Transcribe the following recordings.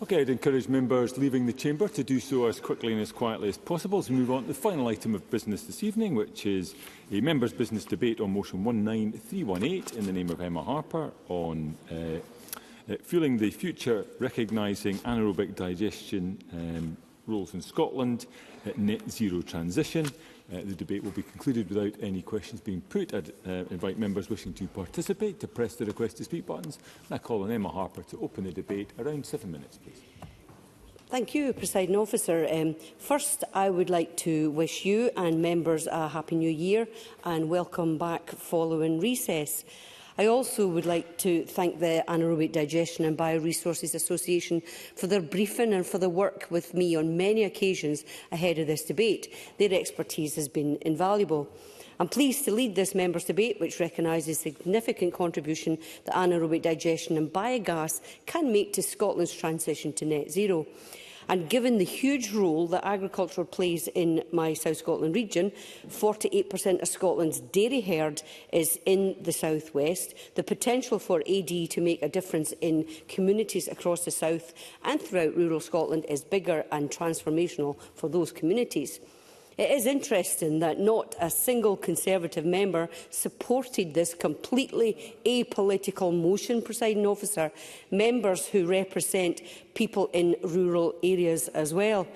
Okay, I'd encourage members leaving the chamber to do so as quickly and as quietly as possible as we move on to the final item of business this evening, which is a members' business debate on motion 19318 in the name of Emma Harper on fueling the future, recognising anaerobic digestion rules in Scotland, net zero transition. The debate will be concluded without any questions being put. I'd invite members wishing to participate to press the request to speak buttons. And I call on Emma Harper to open the debate. Around 7 minutes, please. Thank you, Presiding Officer. First, I would like to wish you and members a Happy New Year and welcome back following recess. I also would like to thank the Anaerobic Digestion and Bioresources Association for their briefing and for the work with me on many occasions ahead of this debate. Their expertise has been invaluable. I'm pleased to lead this members' debate, which recognises the significant contribution that anaerobic digestion and biogas can make to Scotland's transition to net zero. And given the huge role that agriculture plays in my South Scotland region, 48% of Scotland's dairy herd is in the South West, the potential for AD to make a difference in communities across the South and throughout rural Scotland is bigger and transformational for those communities. It is interesting that not a single Conservative member supported this completely apolitical motion, Presiding Officer, members who represent people in rural areas as well.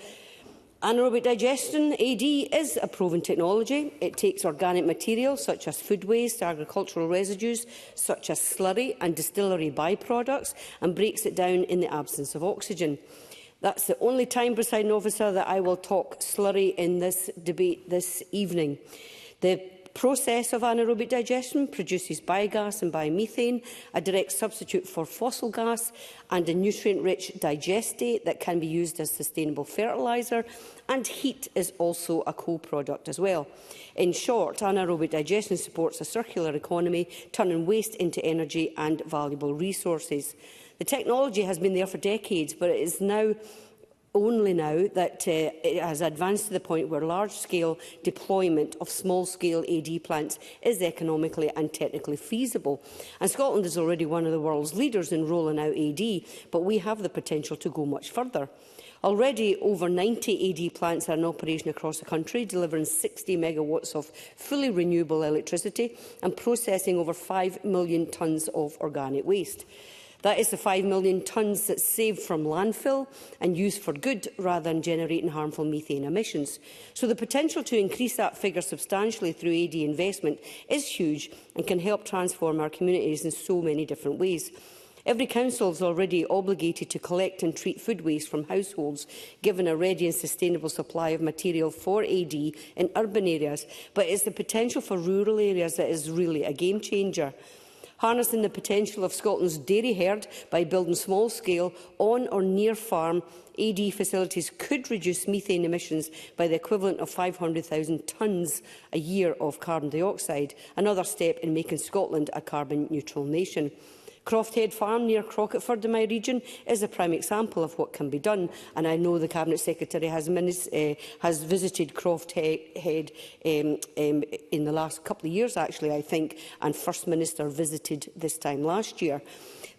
Anaerobic digestion, AD, is a proven technology. It takes organic material such as food waste, agricultural residues such as slurry and distillery byproducts and breaks it down in the absence of oxygen. That's the only time, Presiding Officer, that I will talk slurry in this debate this evening. The process of anaerobic digestion produces biogas and biomethane, a direct substitute for fossil gas, and a nutrient-rich digestate that can be used as sustainable fertiliser, and heat is also a co-product as well. In short, anaerobic digestion supports a circular economy, turning waste into energy and valuable resources. The technology has been there for decades, but it is only now that it has advanced to the point where large-scale deployment of small-scale AD plants is economically and technically feasible. And Scotland is already one of the world's leaders in rolling out AD, but we have the potential to go much further. Already, over 90 AD plants are in operation across the country, delivering 60 megawatts of fully renewable electricity and processing over 5 million tonnes of organic waste. That is the 5 million tonnes that's saved from landfill and used for good rather than generating harmful methane emissions. So the potential to increase that figure substantially through AD investment is huge and can help transform our communities in so many different ways. Every council is already obligated to collect and treat food waste from households, given a ready and sustainable supply of material for AD in urban areas, but it's the potential for rural areas that is really a game changer. Harnessing the potential of Scotland's dairy herd by building small-scale, on or near-farm AD facilities could reduce methane emissions by the equivalent of 500,000 tonnes a year of carbon dioxide, another step in making Scotland a carbon-neutral nation. Crofthead Farm near Crocketford in my region is a prime example of what can be done, and I know the Cabinet Secretary has visited Crofthead in the last couple of years, actually, I think, and First Minister visited this time last year.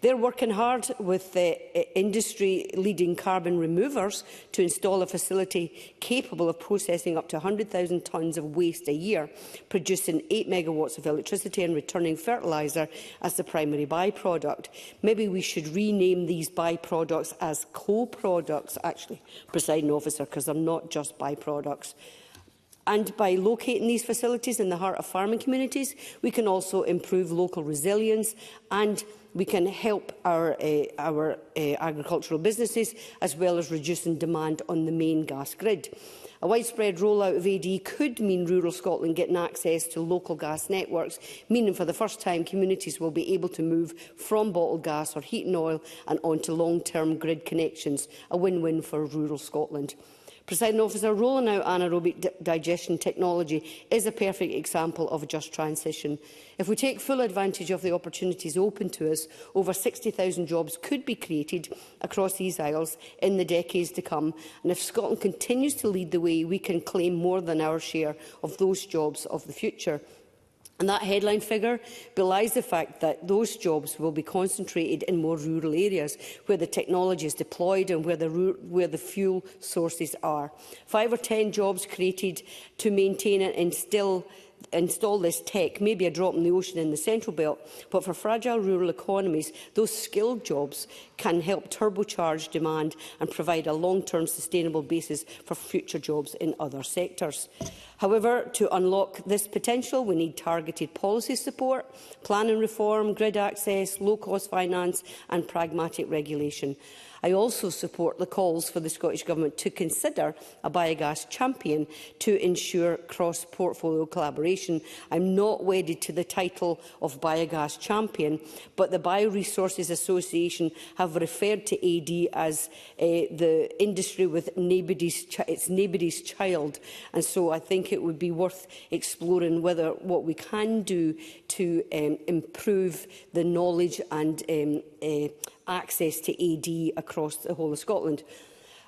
They're working hard with industry-leading carbon removers to install a facility capable of processing up to 100,000 tonnes of waste a year, producing 8 megawatts of electricity and returning fertiliser as the primary byproduct. Maybe we should rename these byproducts as co-products, actually, Presiding Officer, because they're not just byproducts. And by locating these facilities in the heart of farming communities, we can also improve local resilience and we can help our agricultural businesses, as well as reducing demand on the main gas grid. A widespread rollout of AD could mean rural Scotland getting access to local gas networks, meaning for the first time communities will be able to move from bottled gas or heating oil and onto long-term grid connections, a win-win for rural Scotland. Presiding Officer, rolling out anaerobic digestion technology is a perfect example of a just transition. If we take full advantage of the opportunities open to us, over 60,000 jobs could be created across these isles in the decades to come. And if Scotland continues to lead the way, we can claim more than our share of those jobs of the future. And that headline figure belies the fact that those jobs will be concentrated in more rural areas where the technology is deployed and where the fuel sources are. 5 or 10 jobs created to maintain and install this tech may be a drop in the ocean in the Central Belt, but for fragile rural economies, those skilled jobs can help turbocharge demand and provide a long-term sustainable basis for future jobs in other sectors. However, to unlock this potential, we need targeted policy support, planning reform, grid access, low-cost finance and pragmatic regulation. I also support the calls for the Scottish Government to consider a biogas champion to ensure cross-portfolio collaboration. I'm not wedded to the title of biogas champion, but the Bioresources Association have referred to AD as the industry with nobody's child, and so I think it would be worth exploring what we can do to improve the knowledge and access to AD across the whole of Scotland.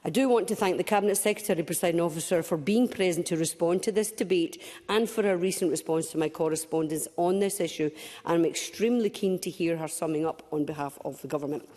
I do want to thank the Cabinet Secretary, Presiding Officer, for being present to respond to this debate and for her recent response to my correspondence on this issue. And I'm extremely keen to hear her summing up on behalf of the Government.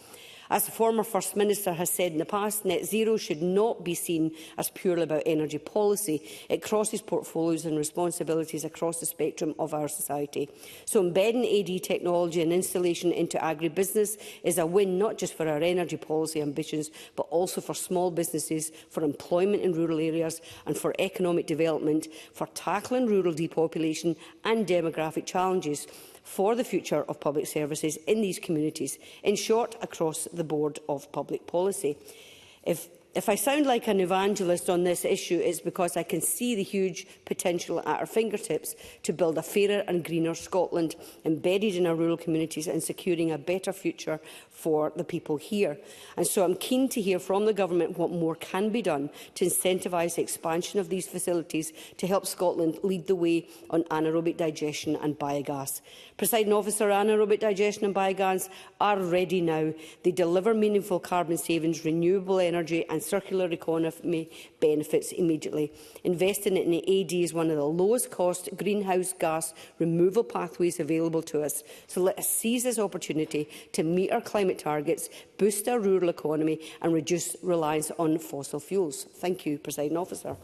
As the former First Minister has said in the past, net zero should not be seen as purely about energy policy. It crosses portfolios and responsibilities across the spectrum of our society. So embedding AD technology and installation into agribusiness is a win not just for our energy policy ambitions, but also for small businesses, for employment in rural areas and for economic development, for tackling rural depopulation and demographic challenges, for the future of public services in these communities, in short, across the board of public policy. If I sound like an evangelist on this issue, it's because I can see the huge potential at our fingertips to build a fairer and greener Scotland, embedded in our rural communities and securing a better future for the people here. And so I'm keen to hear from the Government what more can be done to incentivise the expansion of these facilities to help Scotland lead the way on anaerobic digestion and biogas. Presiding Officer, anaerobic digestion and biogas are ready now. They deliver meaningful carbon savings, renewable energy and circular economy benefits immediately. Investing in AD is one of the lowest cost greenhouse gas removal pathways available to us. So let us seize this opportunity to meet our climate targets, boost our rural economy and reduce reliance on fossil fuels. Thank you, Presiding Officer.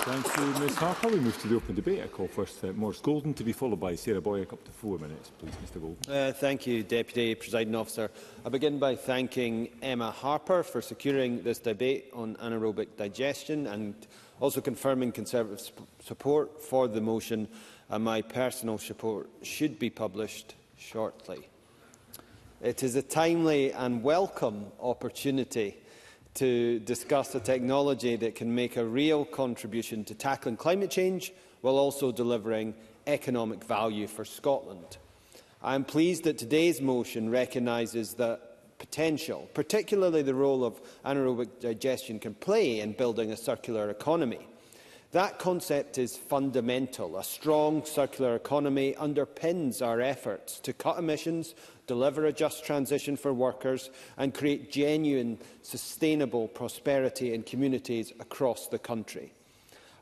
Thank you, Ms Harper. We move to the open debate. I call first Maurice Golden to be followed by Sarah Boyack. Up to 4 minutes, please, Mr Golden. Thank you, Deputy Presiding Officer. I begin by thanking Emma Harper for securing this debate on anaerobic digestion and also confirming Conservative support for the motion, and my personal support should be published shortly. It is a timely and welcome opportunity to discuss a technology that can make a real contribution to tackling climate change while also delivering economic value for Scotland. I am pleased that today's motion recognises the potential, particularly the role of anaerobic digestion can play in building a circular economy. That concept is fundamental. A strong circular economy underpins our efforts to cut emissions, deliver a just transition for workers and create genuine, sustainable prosperity in communities across the country.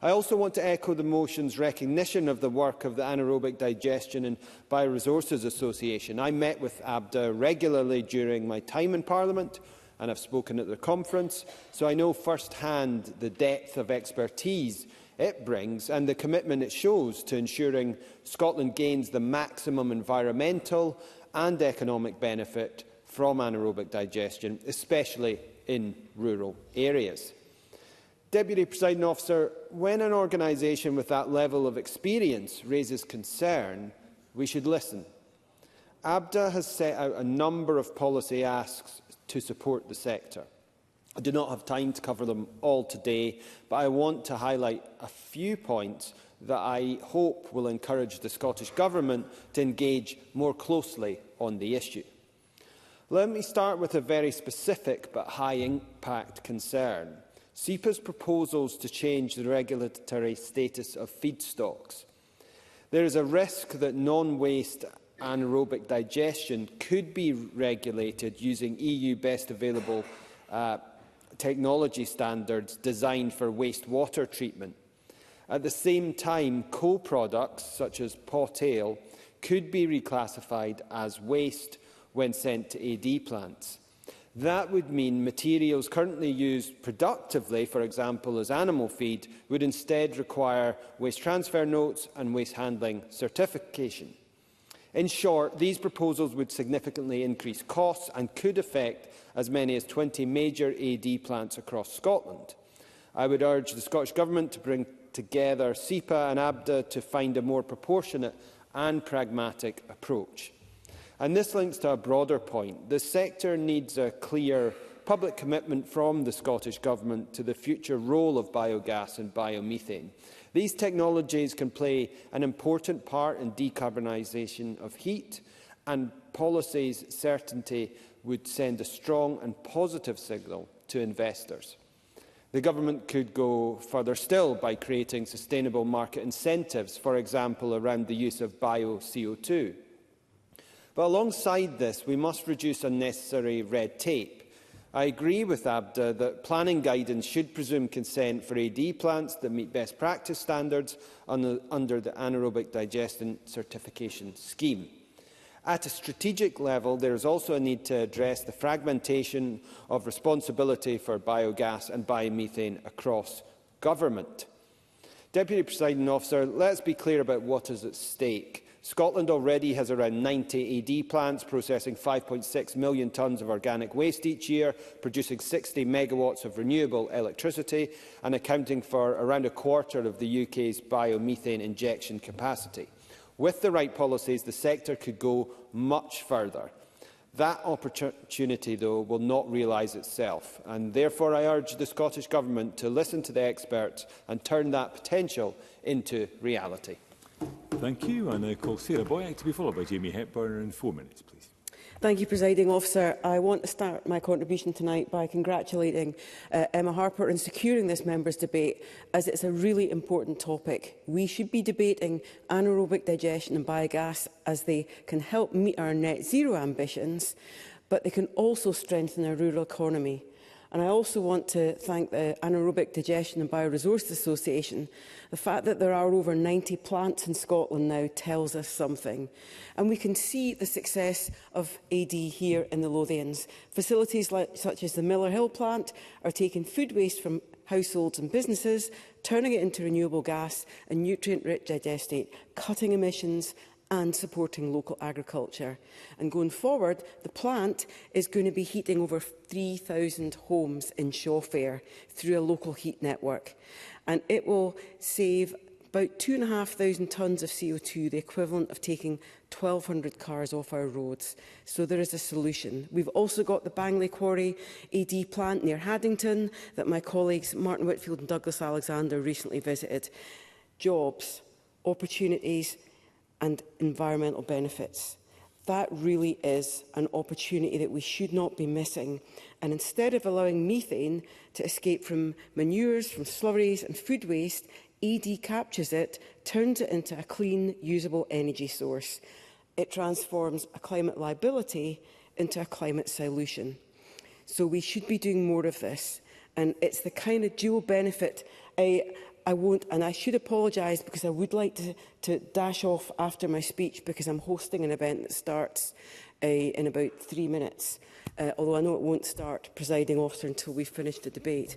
I also want to echo the motion's recognition of the work of the Anaerobic Digestion and Bioresources Association. I met with ABDA regularly during my time in Parliament and have spoken at their conference, so I know first-hand the depth of expertise it brings and the commitment it shows to ensuring Scotland gains the maximum environmental and economic benefit from anaerobic digestion, especially in rural areas. Deputy Presiding Officer, when an organisation with that level of experience raises concern, we should listen. ABDA has set out a number of policy asks to support the sector. I do not have time to cover them all today, but I want to highlight a few points that I hope will encourage the Scottish Government to engage more closely on the issue. Let me start with a very specific but high-impact concern: SEPA's proposals to change the regulatory status of feedstocks. There is a risk that non-waste anaerobic digestion could be regulated using EU best available technology standards designed for wastewater treatment. At the same time, co-products such as pot ale could be reclassified as waste when sent to AD plants. That would mean materials currently used productively, for example as animal feed, would instead require waste transfer notes and waste handling certification. In short, these proposals would significantly increase costs and could affect as many as 20 major AD plants across Scotland. I would urge the Scottish Government to bring together SEPA and ABDA to find a more proportionate and pragmatic approach. And this links to a broader point. The sector needs a clear public commitment from the Scottish Government to the future role of biogas and biomethane. These technologies can play an important part in decarbonisation of heat, and policy's certainty would send a strong and positive signal to investors. The Government could go further still by creating sustainable market incentives, for example around the use of bio-CO2. But alongside this, we must reduce unnecessary red tape. I agree with ABDA that planning guidance should presume consent for AD plants that meet best practice standards under the Anaerobic Digestion certification scheme. At a strategic level, there is also a need to address the fragmentation of responsibility for biogas and biomethane across government. Deputy Presiding Officer, let's be clear about what is at stake. Scotland already has around 90 AD plants processing 5.6 million tonnes of organic waste each year, producing 60 megawatts of renewable electricity and accounting for around a quarter of the UK's biomethane injection capacity. With the right policies, the sector could go much further. That opportunity, though, will not realise itself, and therefore I urge the Scottish Government to listen to the experts and turn that potential into reality. Thank you. I now call Sarah Boyack to be followed by Jamie Hepburn in 4 minutes, please. Thank you, Presiding Officer. I want to start my contribution tonight by congratulating Emma Harper in securing this members' debate, as it's a really important topic. We should be debating anaerobic digestion and biogas, as they can help meet our net zero ambitions, but they can also strengthen our rural economy. And I also want to thank the Anaerobic Digestion and Bioresources Association. The fact that there are over 90 plants in Scotland now tells us something. And we can see the success of AD here in the Lothians. Facilities such as the Miller Hill plant are taking food waste from households and businesses, turning it into renewable gas and nutrient-rich digestate, cutting emissions and supporting local agriculture. And going forward, the plant is going to be heating over 3,000 homes in Shawfair through a local heat network. And it will save about 2,500 tonnes of CO2, the equivalent of taking 1,200 cars off our roads. So there is a solution. We've also got the Bangley Quarry AD plant near Haddington that my colleagues Martin Whitfield and Douglas Alexander recently visited. Jobs, opportunities and environmental benefits. That really is an opportunity that we should not be missing. And instead of allowing methane to escape from manures, from slurries and food waste, AD captures it, turns it into a clean, usable energy source. It transforms a climate liability into a climate solution. So we should be doing more of this. And it's the kind of dual benefit. I won't, and I should apologise because I would like to dash off after my speech because I'm hosting an event that starts in about 3 minutes, although I know it won't start, Presiding Officer, until we've finished the debate.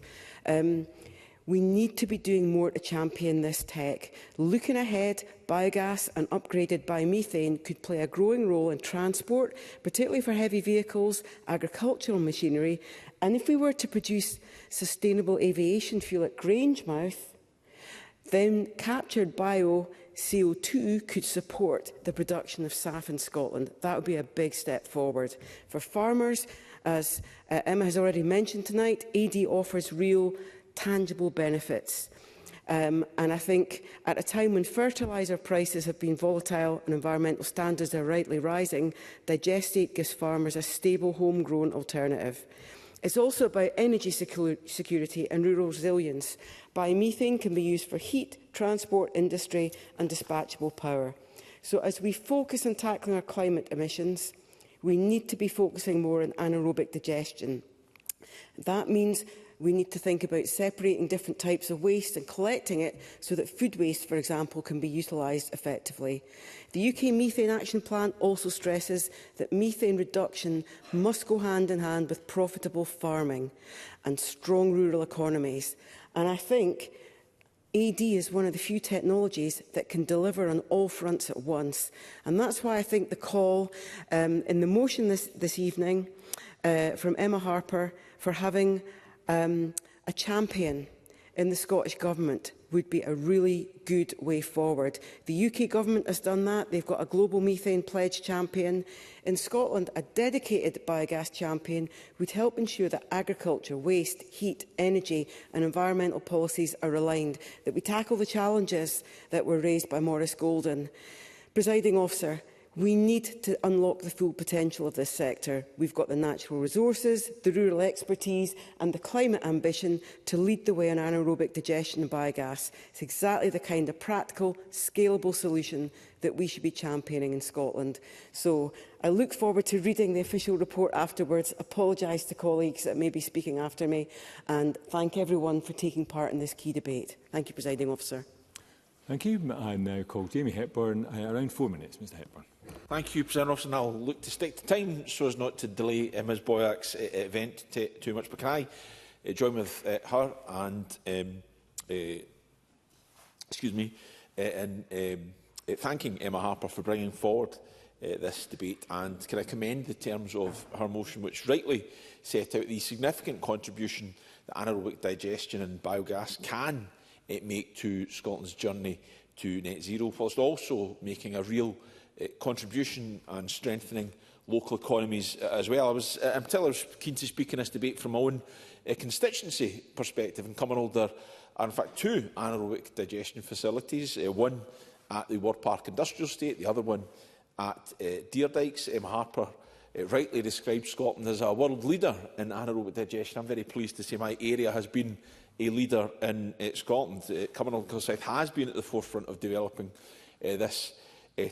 We need to be doing more to champion this tech. Looking ahead, biogas and upgraded biomethane could play a growing role in transport, particularly for heavy vehicles, agricultural machinery, and if we were to produce sustainable aviation fuel at Grangemouth, then captured bio-CO2 could support the production of SAF in Scotland. That would be a big step forward. For farmers, as Emma has already mentioned tonight, AD offers real, tangible benefits. And I think at a time when fertiliser prices have been volatile and environmental standards are rightly rising, digestate gives farmers a stable homegrown alternative. It's also about energy security and rural resilience. Biomethane can be used for heat, transport, industry and dispatchable power. So as we focus on tackling our climate emissions, we need to be focusing more on anaerobic digestion. That means We need to think about separating different types of waste and collecting it so that food waste, for example, can be utilised effectively. The UK Methane Action Plan also stresses that methane reduction must go hand in hand with profitable farming and strong rural economies. And I think AD is one of the few technologies that can deliver on all fronts at once. And that's why I think the call in the motion this evening from Emma Harper for having a champion in the Scottish Government would be a really good way forward. The UK Government has done that. They've got a global methane pledge champion. In Scotland, a dedicated biogas champion would help ensure that agriculture, waste, heat, energy and environmental policies are aligned, that we tackle the challenges that were raised by Maurice Golden. Presiding Officer, we need to unlock the full potential of this sector. We've got the natural resources, the rural expertise and the climate ambition to lead the way on anaerobic digestion and biogas. It's exactly the kind of practical, scalable solution that we should be championing in Scotland. So I look forward to reading the official report afterwards, apologise to colleagues that may be speaking after me, and thank everyone for taking part in this key debate. Thank you, Presiding Officer. Thank you. I now call Jamie Hepburn. Around 4 minutes, Mr Hepburn. Thank you, President Officer. I'll look to stick to time so as not to delay Ms Boyack's event too much. But can I join with her and thanking Emma Harper for bringing forward this debate, and can I commend the terms of her motion, which rightly set out the significant contribution that anaerobic digestion and biogas can make to Scotland's journey to net zero, whilst also making a real contribution and strengthening local economies as well. I was keen to speak in this debate from my own constituency perspective. In Cumbernauld there are in fact two anaerobic digestion facilities, one at the Ward Park Industrial Estate, the other one at Deerdykes. Emma Harper rightly described Scotland as a world leader in anaerobic digestion. I'm very pleased to say my area has been a leader in Scotland. Cumbernauld South has been at the forefront of developing this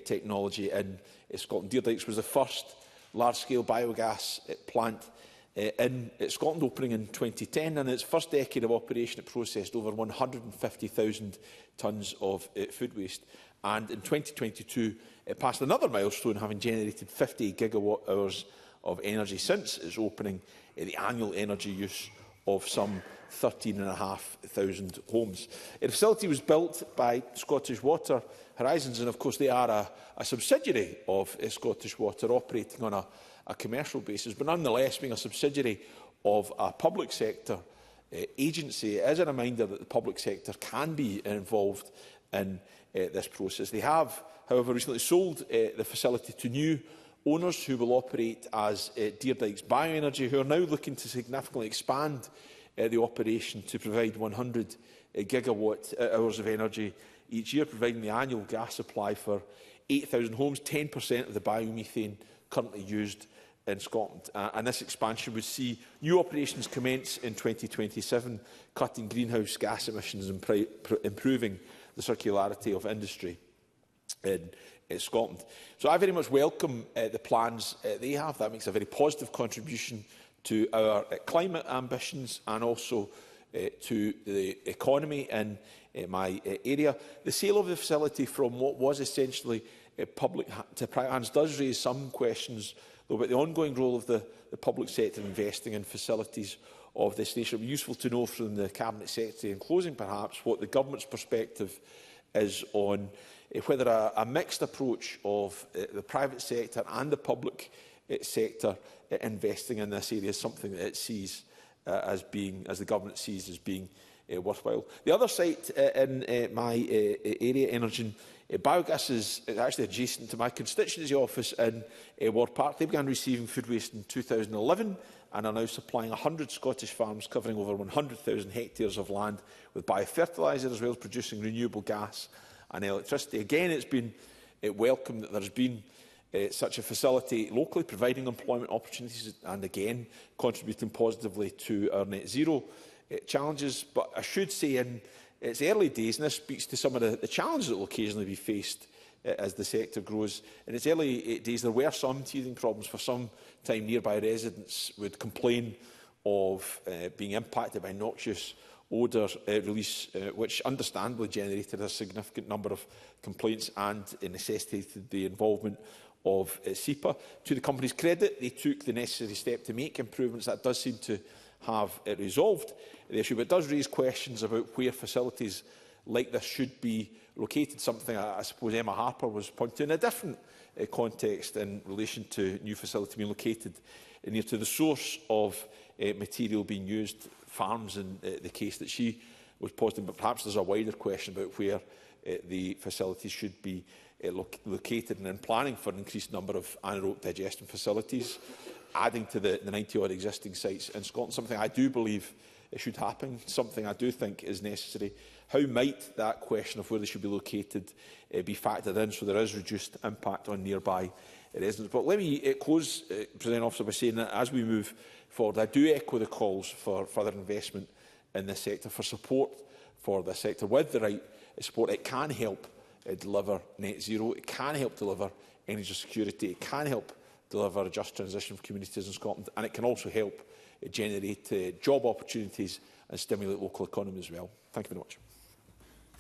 technology in Scotland. Deerdykes was the first large-scale biogas plant in Scotland, opening in 2010, and in its first decade of operation it processed over 150,000 tonnes of food waste. And in 2022 it passed another milestone, having generated 50 gigawatt hours of energy since its opening, the annual energy use of some 13,500 homes. The facility was built by Scottish Water Horizons, and of course they are a subsidiary of Scottish Water, operating on a commercial basis, but nonetheless being a subsidiary of a public sector agency. It is a reminder that the public sector can be involved in this process. They have, however, recently sold the facility to new owners who will operate as Deerdykes Bioenergy, who are now looking to significantly expand the operation to provide 100 gigawatt hours of energy each year, providing the annual gas supply for 8,000 homes, 10% of the biomethane currently used in Scotland. And this expansion would see new operations commence in 2027, cutting greenhouse gas emissions and improving the circularity of industry in Scotland. So I very much welcome the plans they have. That makes a very positive contribution to our climate ambitions and also to the economy in my area. The sale of the facility from what was essentially public to private hands does raise some questions, though, about the ongoing role of the public sector investing in facilities of this nature. It would be useful to know from the Cabinet Secretary, in closing perhaps, what the Government's perspective is on whether a mixed approach of the private sector and the public sector investing in this area is something that it sees as the Government sees as being worthwhile. The other site in my area, Energy Biogas, is actually adjacent to my constituency office in Ward Park. They began receiving food waste in 2011 and are now supplying 100 Scottish farms covering over 100,000 hectares of land with biofertiliser, as well as producing renewable gas and electricity. Again, it's been welcome that there's been such a facility locally, providing employment opportunities and again contributing positively to our net zero challenges. But I should say, in its early days, and this speaks to some of the challenges that will occasionally be faced as the sector grows. In its early days, there were some teething problems. For some time, nearby residents would complain of being impacted by noxious odour release, which understandably generated a significant number of complaints and necessitated the involvement of SEPA. To the company's credit, they took the necessary step to make improvements. That does seem to have resolved the issue, but it does raise questions about where facilities like this should be located, something I suppose Emma Harper was pointing to in a different context in relation to new facility being located near to the source of material being used, farms in the case that she was positing, but perhaps there's a wider question about where the facilities should be located, and in planning for an increased number of anaerobic digestion facilities, adding to the 90-odd existing sites in Scotland, something I do believe it should happen, something I do think is necessary. How might that question of where they should be located be factored in so there is reduced impact on nearby residents? But let me close, Presiding Officer, by saying that as we move forward, I do echo the calls for further investment in this sector, for support for this sector. With the right support, it can help deliver net zero, it can help deliver energy security, it can help deliver a just transition for communities in Scotland, and it can also help generate job opportunities and stimulate local economy as well. Thank you very much.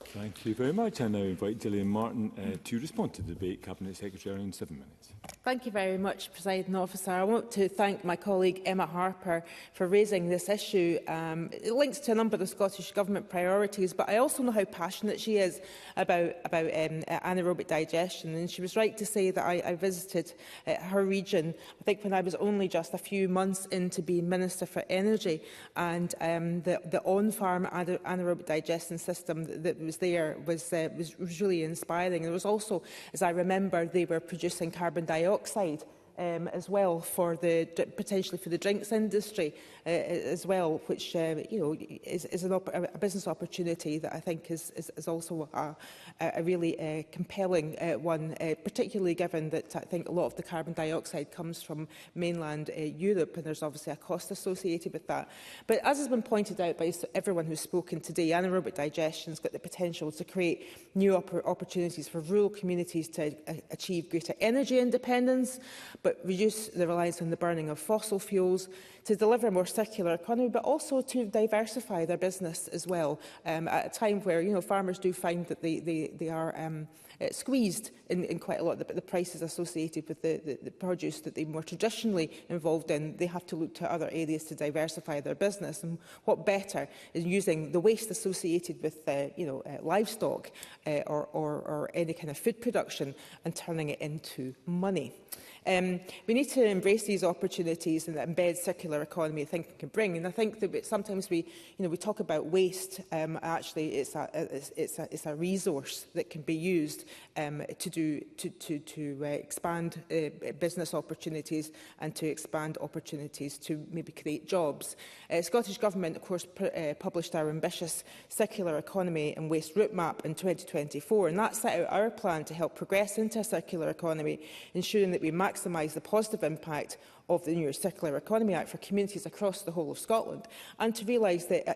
Thank you very much. I now invite Gillian Martin to respond to the debate. Cabinet Secretary in 7 minutes. Thank you very much, Presiding Officer. I want to thank my colleague Emma Harper for raising this issue. It links to a number of the Scottish Government priorities, but I also know how passionate she is about anaerobic digestion. And she was right to say that I visited her region, I think when I was only just a few months into being Minister for Energy, and the on-farm anaerobic digestion system that was there was really inspiring. There was also, as I remember, they were producing carbon dioxide as well for potentially for the drinks industry as well, which is a business opportunity that I think is also a really compelling one, particularly given that I think a lot of the carbon dioxide comes from mainland Europe, and there's obviously a cost associated with that. But as has been pointed out by everyone who's spoken today, anaerobic digestion has got the potential to create new opportunities for rural communities to achieve greater energy independence, but reduce the reliance on the burning of fossil fuels, to deliver a more circular economy, but also to diversify their business as well, at a time where farmers do find that they are squeezed in quite a lot of the prices associated with the produce that they're more traditionally involved in. They have to look to other areas to diversify their business, and what better is using the waste associated with livestock or any kind of food production and turning it into money. We need to embrace these opportunities and embed circular economy thinking can bring. And I think that sometimes we talk about waste. Actually, it's a resource that can be used to expand business opportunities and to expand opportunities to maybe create jobs. Scottish Government, of course, published our ambitious circular economy and waste route map in 2024, and that set out our plan to help progress into a circular economy, ensuring that we maximise the positive impact of the new Circular Economy Act for communities across the whole of Scotland, and to realise the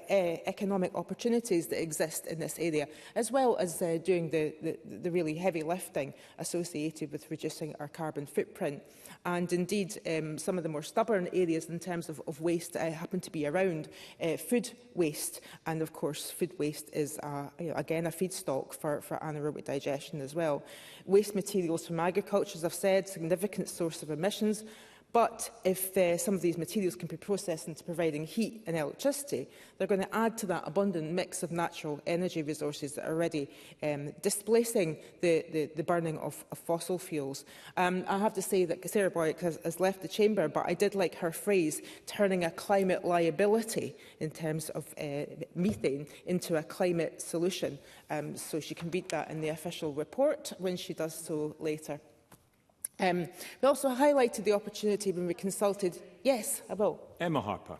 economic opportunities that exist in this area, as well as doing the really heavy lifting associated with reducing our carbon footprint. And indeed, some of the more stubborn areas in terms of waste happen to be around food waste, and of course food waste is again a feedstock for anaerobic digestion as well. Waste materials from agriculture, as I've said, significant source of emissions. But if some of these materials can be processed into providing heat and electricity, they're going to add to that abundant mix of natural energy resources that are already displacing the burning of fossil fuels. I have to say that Sarah Boyack has left the chamber, but I did like her phrase, turning a climate liability in terms of methane into a climate solution. So she can read that in the official report when she does so later. We also highlighted the opportunity when we consulted. Yes, I will. Emma Harper.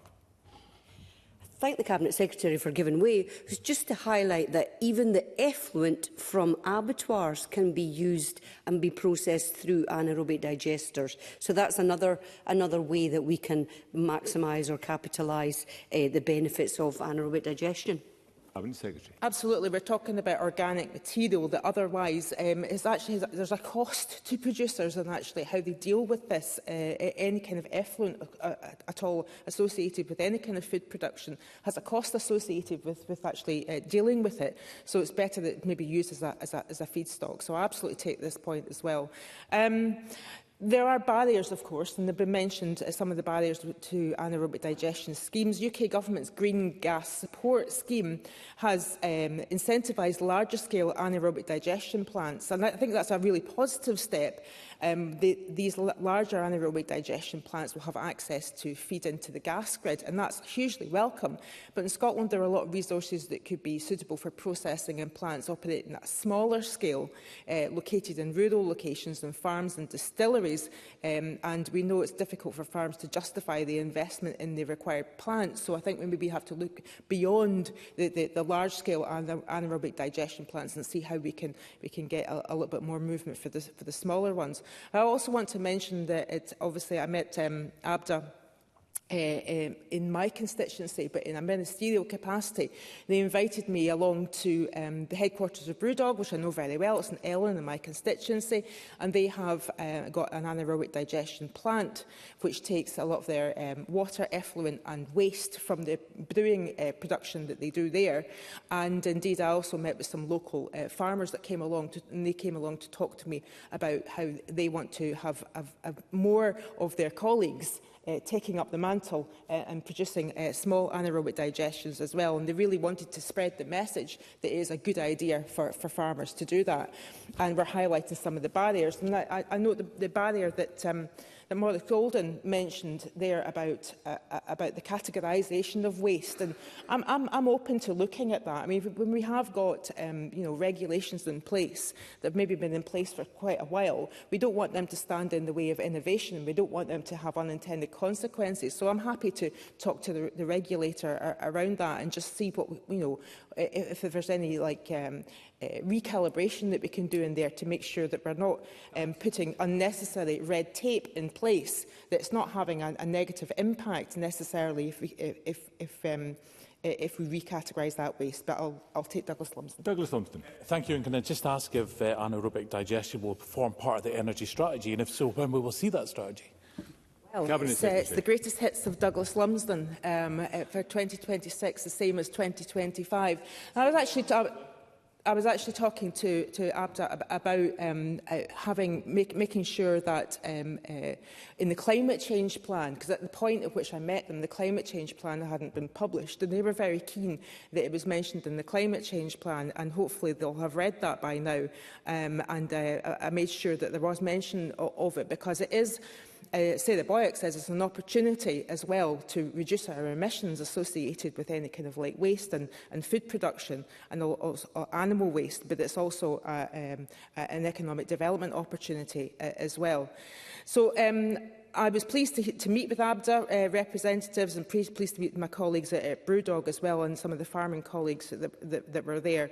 Thank the Cabinet Secretary for giving way. It was just to highlight that even the effluent from abattoirs can be used and be processed through anaerobic digesters. So that's another way that we can maximise or capitalise the benefits of anaerobic digestion. Cabinet Secretary. Absolutely. We're talking about organic material that otherwise is actually, there's a cost to producers and actually how they deal with this. Any kind of effluent at all associated with any kind of food production has a cost associated with actually dealing with it. So it's better that it may be used as a feedstock. So I absolutely take this point as well. There are barriers, of course, and they've been mentioned, some of the barriers to anaerobic digestion schemes. UK Government's Green Gas Support Scheme has incentivised larger-scale anaerobic digestion plants, and I think that's a really positive step. These larger anaerobic digestion plants will have access to feed into the gas grid, and that's hugely welcome. But in Scotland, there are a lot of resources that could be suitable for processing in plants operating at a smaller scale, located in rural locations and farms and distilleries. And we know it's difficult for farms to justify the investment in the required plants. So I think we maybe have to look beyond the large-scale anaerobic digestion plants and see how we can get a little bit more movement for the smaller ones. I also want to mention that obviously I met ABDA in my constituency, but in a ministerial capacity. They invited me along to the headquarters of Brewdog, which I know very well. It's in Ellon in my constituency, and they have got an anaerobic digestion plant which takes a lot of their water, effluent and waste from the brewing production that they do there. And indeed, I also met with some local farmers that came along, and they came along to talk to me about how they want to have more of their colleagues taking up the mantle and producing small anaerobic digestions as well. And they really wanted to spread the message that it is a good idea for farmers to do that. And we're highlighting some of the barriers. And I know the barrier that Maurice Golden mentioned there about the categorisation of waste, and I'm open to looking at that. I mean, when we have got regulations in place that have maybe been in place for quite a while, we don't want them to stand in the way of innovation. We don't want them to have unintended consequences. So I'm happy to talk to the regulator around that and just see what if there's any recalibration that we can do in there to make sure that we're not putting unnecessary red tape in place that's not having a negative impact necessarily if we recategorise that waste. But I'll take Douglas Lumsden. Douglas Lumsden. Thank you. And can I just ask if anaerobic digestion will form part of the energy strategy, and if so, when we will see that strategy? Well, it's the greatest hits of Douglas Lumsden for 2026, the same as 2025. And I was actually talking to ABDA about making sure that in the climate change plan, because at the point at which I met them, the climate change plan hadn't been published, and they were very keen that it was mentioned in the climate change plan, and hopefully they'll have read that by now. I made sure that there was mention of it, because it is, Sarah Boyack says, it's an opportunity as well to reduce our emissions associated with any kind of waste and food production and also animal waste, but it's also an economic development opportunity as well. So I was pleased to meet with ABDA representatives and pleased to meet with my colleagues at Brewdog as well, and some of the farming colleagues that were there.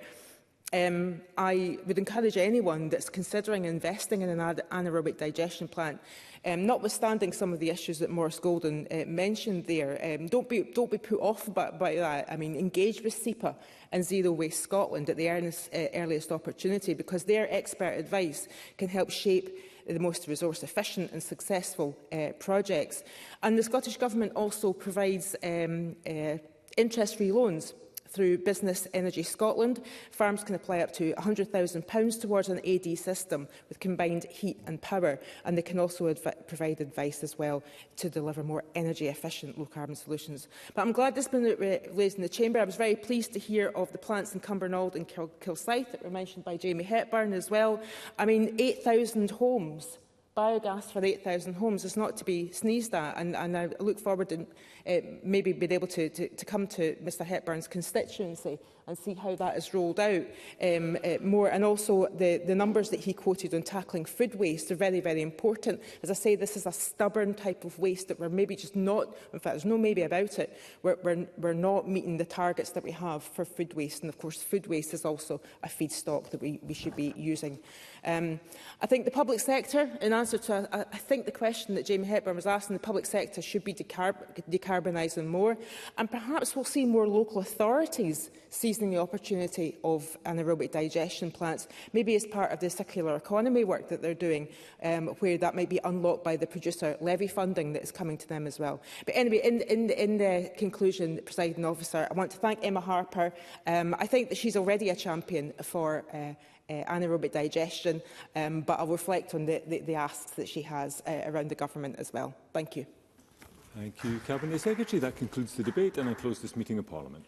I would encourage anyone that's considering investing in an anaerobic digestion plant, notwithstanding some of the issues that Maurice Golden mentioned there, don't be put off by that. I mean, engage with SEPA and Zero Waste Scotland at the earliest opportunity, because their expert advice can help shape the most resource-efficient and successful projects. And the Scottish Government also provides interest-free loans through Business Energy Scotland. Farms can apply up to £100,000 towards an AD system with combined heat and power, and they can also provide advice as well to deliver more energy-efficient low-carbon solutions. But I'm glad this has been raised in the Chamber. I was very pleased to hear of the plants in Cumbernauld and Kilsyth that were mentioned by Jamie Hepburn as well. I mean, 8,000 homes. Biogas for 8,000 homes is not to be sneezed at, and I look forward to maybe being able to come to Mr Hepburn's constituency and see how that is rolled out more. And also the numbers that he quoted on tackling food waste are very, very important. As I say, this is a stubborn type of waste that we're maybe just not, in fact, there's no maybe about it, we're not meeting the targets that we have for food waste. And of course, food waste is also a feedstock that we should be using. I think the public sector, in answer to I think the question that Jamie Hepburn was asking, the public sector should be decarbonising more, and perhaps we'll see more local authorities see seizing the opportunity of anaerobic digestion plants, maybe as part of the circular economy work that they're doing, where that might be unlocked by the producer levy funding that is coming to them as well. But anyway, in the conclusion, Presiding Officer, I want to thank Emma Harper. I think that she's already a champion for anaerobic digestion, but I'll reflect on the asks that she has around the government as well. Thank you. Thank you, Cabinet Secretary. That concludes the debate, and I close this meeting of Parliament.